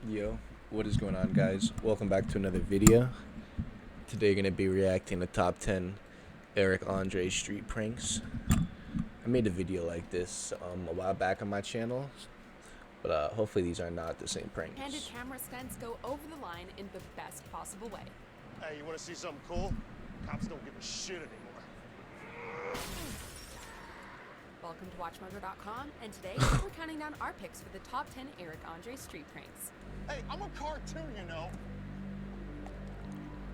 Yo, what is going on, guys? Welcome back to another video. Today, gonna be reacting to top 10 Eric Andre street pranks. I made a video like this a while back on my channel, but hopefully these are not the same pranks. Candid camera stunts go over the line in the best possible way. Hey, you want to see something cool? Cops don't give a shit anymore. Welcome to WatchMojo.com, and today we're counting down our picks for the top 10 Eric Andre street pranks. Hey, I'm a cartoon, you know.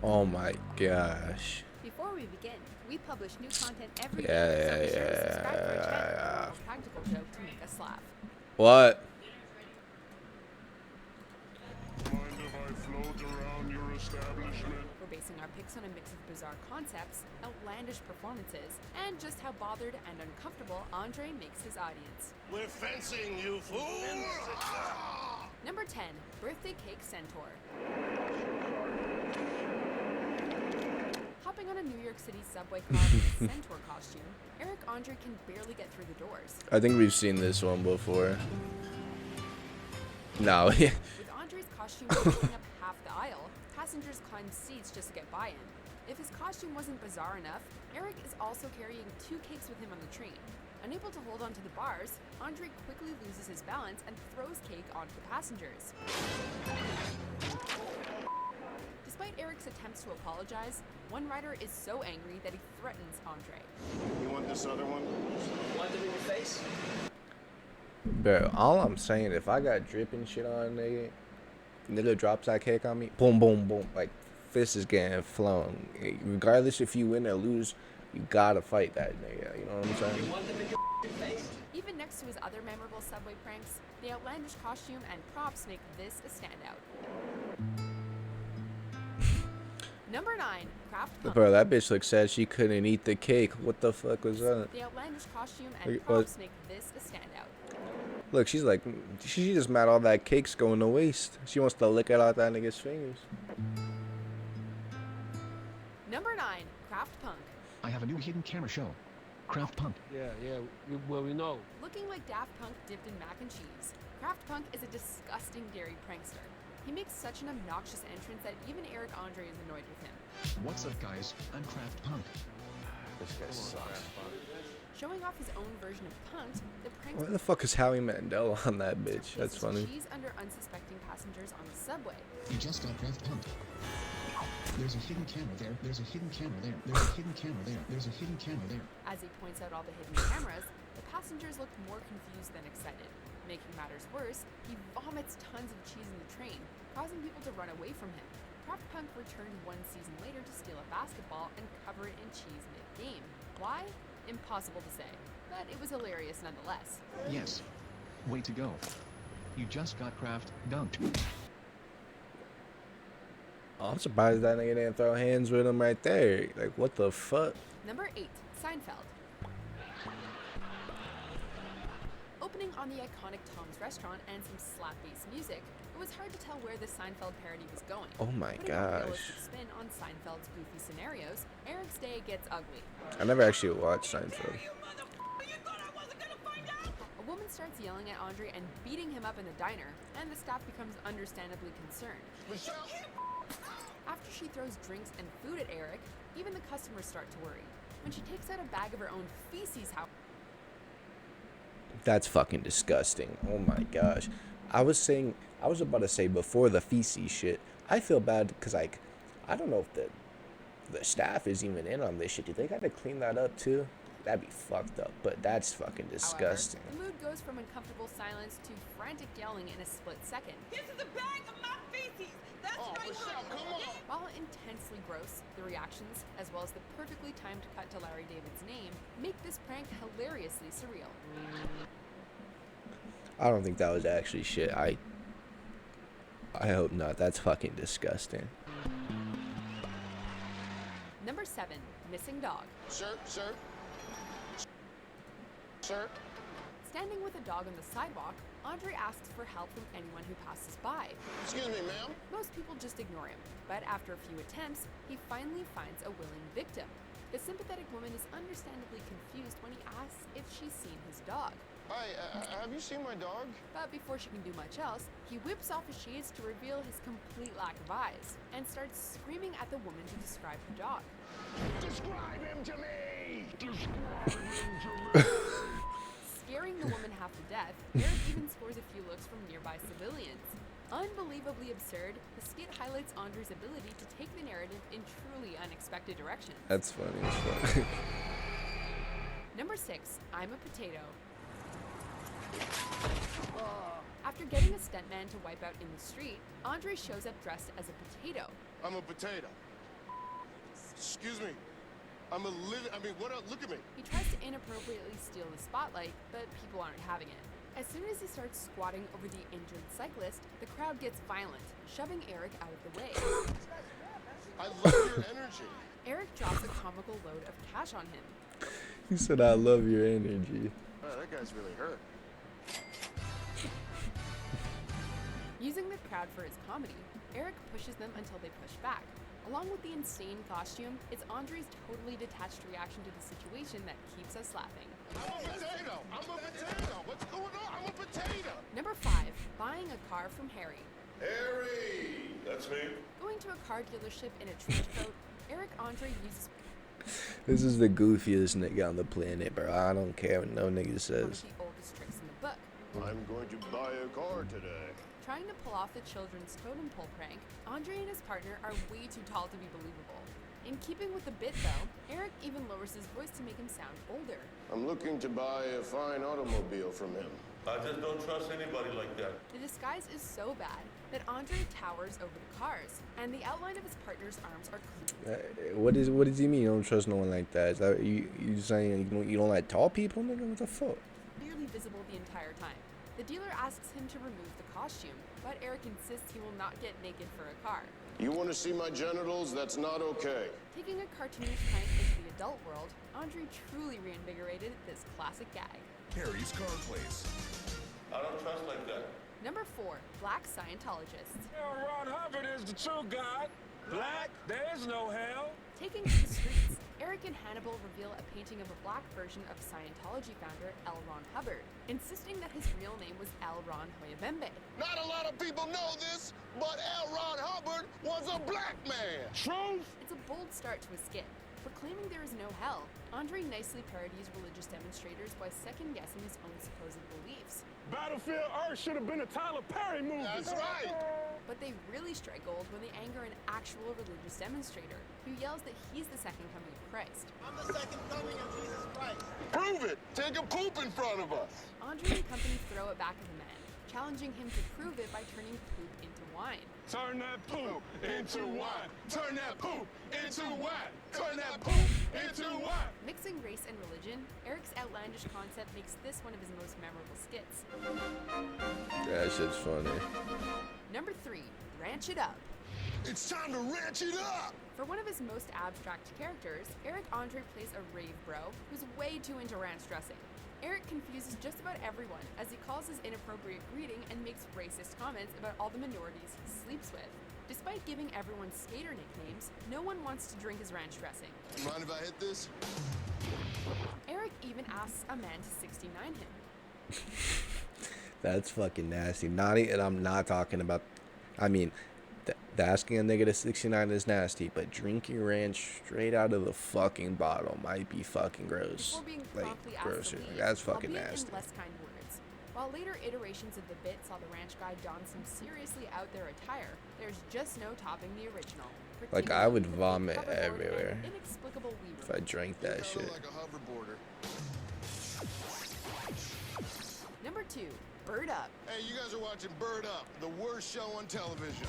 Oh my gosh. Before we begin, we publish new content every day, so be sure to subscribe to our channel for a little practical joke to make us laugh. What? Mind if I float around your establishment? We're basing our picks on a mix of bizarre concepts, outlandish performances, and just how bothered and uncomfortable Andre makes his audience. We're fencing, you fool! Number 10, Birthday Cake Centaur. Hopping on a New York City subway car in a centaur costume, Eric Andre can barely get through the doors. I think we've seen this one before. No. With Andre's costume taking up half the aisle, passengers climb seats just to get by him. If his costume wasn't bizarre enough, Eric is also carrying 2 cakes with him on the train. Unable to hold onto the bars, Andre quickly loses his balance and throws cake onto the passengers. Despite Eric's attempts to apologize, one rider is so angry that he threatens Andre. You want this other one? Want them in your face? Bro, all I'm saying, if I got dripping shit on nigga drops that cake on me, boom, boom, boom, like, fist is getting flown. Regardless if you win or lose, you gotta fight that nigga, you know what I'm saying? Want them in your face? Even next to his other memorable subway pranks, the outlandish costume and props make this a standout. Number 9, Kraft Punk. Bro, that bitch look sad she couldn't eat the cake. What the fuck was that? The outlandish costume and Wait, props make this a standout. Look, she's like, she just mad all that cake's going to waste. She wants to lick it out that nigga's fingers. Number 9, Kraft Punk. I have a new hidden camera show, Kraft Punk. Yeah, we know. Looking like Daft Punk dipped in mac and cheese, Kraft Punk is a disgusting dairy prankster. He makes such an obnoxious entrance that even Eric Andre is annoyed with him. What's up, guys? I'm Kraft Punk. This guy sucks. Showing off his own version of Punk'd, the prank Why the fuck is Howie Mandel on that bitch? That's places funny. cheese under unsuspecting passengers on the subway. You just got Kraft Punk. There's a hidden camera there. There's a hidden camera there. There's a hidden camera there. There's a hidden camera there. As he points out all the hidden cameras, the passengers look more confused than excited. Making matters worse, he vomits tons of cheese in the train, causing people to run away from him. Kraft Punk returned one season later to steal a basketball and cover it in cheese mid-game. Why? Impossible to say, but it was hilarious nonetheless. Yes. Way to go. You just got Kraft dunked. I'm surprised that nigga didn't throw hands with him right there. Like, what the fuck? Number 8, Seinfeld. Opening on the iconic Tom's Restaurant and some slap-bass music, it was hard to tell where the Seinfeld parody was going. Oh my Putting a gosh. realistic spin on Seinfeld's goofy scenarios, Eric's day gets ugly. I never actually watched Seinfeld. A woman starts yelling at Andre and beating him up in the diner, and the staff becomes understandably concerned. Michelle? After she throws drinks and food at Eric, even the customers start to worry. When she takes out a bag of her own feces, That's fucking disgusting. Oh my gosh. I was about to say before the feces shit, I feel bad because, like, I don't know if the staff is even in on this shit. Do they gotta clean that up too? That'd be fucked up, but that's fucking disgusting. However, the mood goes from uncomfortable silence to frantic yelling in a split second. This is a bag of my feces. That's Oh, right. Michelle, come on! While intensely gross, the reactions, as well as the perfectly timed cut to Larry David's name, make this prank hilariously surreal. I don't think that was actually shit. I hope not. That's fucking disgusting. Number 7, Missing Dog. Sir? Sir? Standing with a dog on the sidewalk, Andre asks for help from anyone who passes by. Excuse me, ma'am? Most people just ignore him, but after a few attempts, he finally finds a willing victim. The sympathetic woman is understandably confused when he asks if she's seen his dog. Hi, have you seen my dog? But before she can do much else, he whips off his shades to reveal his complete lack of eyes and starts screaming at the woman to describe her dog. Describe him to me! Scaring the woman half to death, Eric even scores a few looks from nearby civilians. Unbelievably absurd, the skit highlights Andre's ability to take the narrative in truly unexpected directions. That's funny as fuck. Number 6, I'm a Potato. After getting a stuntman to wipe out in the street, Andre shows up dressed as a potato. I'm a potato. Excuse me. I'm a living. I mean, what? Look at me. He tries to inappropriately steal the spotlight, but people aren't having it. As soon as he starts squatting over the injured cyclist, the crowd gets violent, shoving Eric out of the way. I love your energy. Eric drops a comical load of cash on him. He said, "I love your energy." Oh, that guy's really hurt. Using the crowd for his comedy, Eric pushes them until they push back. Along with the insane costume, it's Andre's totally detached reaction to the situation that keeps us laughing. I'm a potato. I'm a potato. What's going on? I'm a potato. Number 5, buying a car from Harry. Harry! That's me. Going to a car dealership in a trench coat, Eric Andre uses This is the goofiest nigga on the planet, bro. I don't care what no nigga one of says. the oldest tricks in the book. I'm going to buy a car today. Trying to pull off the children's totem pole prank, Andre and his partner are way too tall to be believable. In keeping with the bit though, Eric even lowers his voice to make him sound older. I'm looking to buy a fine automobile from him. I just don't trust anybody like that. The disguise is so bad that Andre towers over the cars, and the outline of his partner's arms are clear. What does he mean? You don't trust no one like that? Is that you saying you don't like tall people, nigga? What the fuck? Clearly visible the entire time. The dealer asks him to remove the costume, but Eric insists he will not get naked for a car. You want to see my genitals? That's not okay. Taking a cartoonish prank into the adult world, Andre truly reinvigorated this classic gag. Harry's car place. I don't trust like that. Number 4, Black Scientologists. L. Ron Hubbard is the true God. Black, there is no hell. Taking to the streets, Eric and Hannibal reveal a painting of a black version of Scientology founder L. Ron Hubbard, insisting that his real name was L. Ron Hoyabembe. Not a lot of people know this, but L. Ron Hubbard was a black man. Truth? It's a bold start to a skit. Proclaiming there is no hell, Andre nicely parodies religious demonstrators by second-guessing his own supposed beliefs. Battlefield Earth should have been a Tyler Perry movie. That's right. But they really strike gold when they anger an actual religious demonstrator, who yells that he's the second coming of Christ. I'm the second coming of Jesus Christ. Prove it. Take a poop in front of us. Andre and company throw it back at the man, challenging him to prove it by turning poop into wine. Turn that poop into wine. Turn that poop into wine. Turn that poop into wine. Mixing race and religion, Eric's outlandish concept makes this one of his most memorable skits. That shit's funny. Number 3, Ranch It Up. It's time to ranch it up. For one of his most abstract characters, Eric Andre plays a rave bro who's way too into ranch dressing. Eric confuses just about everyone as he calls his inappropriate greeting and makes racist comments about all the minorities he sleeps with. Despite giving everyone skater nicknames, no one wants to drink his ranch dressing. Mind if I hit this? Eric even asks a man to 69 him. That's fucking nasty. And I'm not talking about. I mean, asking a nigga to 69 is nasty, but drinking ranch straight out of the fucking bottle might be fucking gross. Before being Like, promptly asked gross. to leave, That's fucking albeit nasty. in less kind words. While later iterations of the bit saw the ranch guy don some seriously out there attire, there's just no topping the original. Like, I would particularly the big vomit hoverboard and everywhere inexplicable wee if I drank that You shit. look like a hoverboarder. Number 2, Bird Up. Hey, you guys are watching Bird Up, the worst show on television.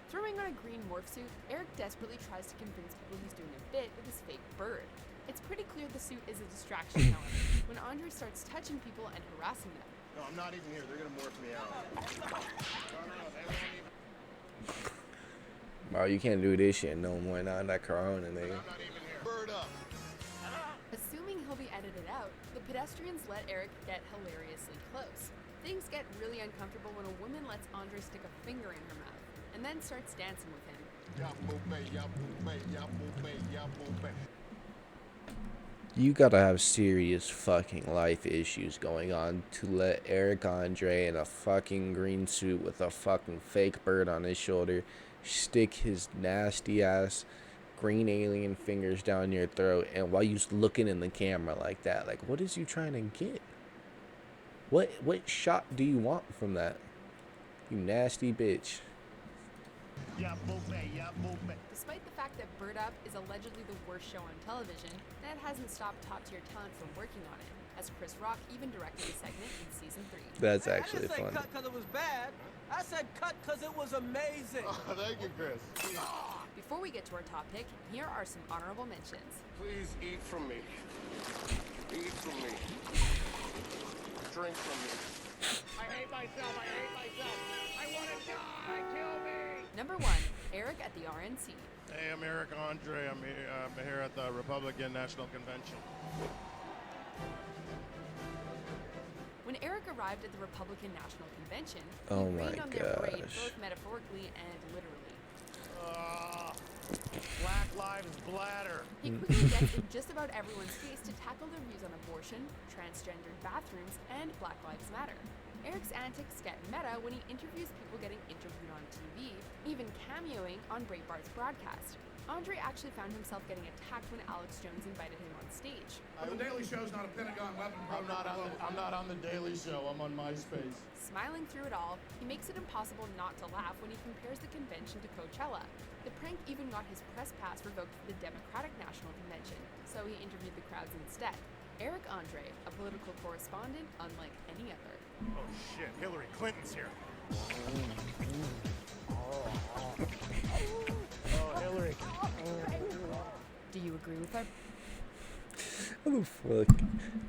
Throwing on a green morph suit, Eric desperately tries to convince people he's doing a bit with his fake bird. It's pretty clear the suit is a distraction, however, when Andre starts touching people and harassing them. No, I'm not even here. They're gonna morph me out. Bro, you can't do this shit no more. Not that corona, nigga. I'm not even here. Bird Up. Assuming he'll be edited out, the pedestrians let Eric get hilariously close. Things get really uncomfortable when a woman lets Andre stick a finger in her mouth, and then starts dancing with him. You gotta have serious fucking life issues going on to let Eric Andre in a fucking green suit with a fucking fake bird on his shoulder stick his nasty ass green alien fingers down your throat, and while you looking in the camera like that. Like, what is you trying to get? What shot do you want from that? You nasty bitch. Despite the fact that Bird Up is allegedly the worst show on television, that hasn't stopped top-tier talent from working on it, as Chris Rock even directed a segment in season 3. That's actually I funny. didn't say cut because it was bad. I said cut because it was amazing. Oh, thank you, Chris. Before we get to our top pick, here are some honorable mentions. Please eat from me. Eat from me. Drink from me. I hate myself. I hate myself. I want to die. Kill me. Number 1, Eric at the RNC. Hey, I'm Eric Andre. I'm here at the Republican National Convention. When Eric arrived at the Republican National Convention, Oh he my rained on their parade gosh. both metaphorically and literally. Black Lives Bladder. He quickly gets in just about everyone's face to tackle their views on abortion, transgendered bathrooms, and Black Lives Matter. Eric's antics get meta when he interviews people getting interviewed on TV, even cameoing on Breitbart's broadcast. Andre actually found himself getting attacked when Alex Jones invited him on stage. The Daily Show's not a Pentagon weapon program. I'm not on the Daily Show. I'm on MySpace. Smiling through it all, he makes it impossible not to laugh when he compares the convention to Coachella. The prank even got his press pass revoked for the Democratic National Convention, so he interviewed the crowds instead. Eric Andre, a political correspondent unlike any other. Oh shit, Hillary Clinton's here. Oh, Hillary. Do you agree with that? What the fuck?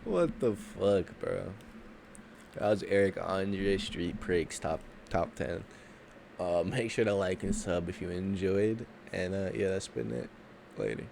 What the fuck, bro? That was Eric Andre Street Pricks top 10. Make sure to like and sub if you enjoyed. And yeah, that's been it. Later.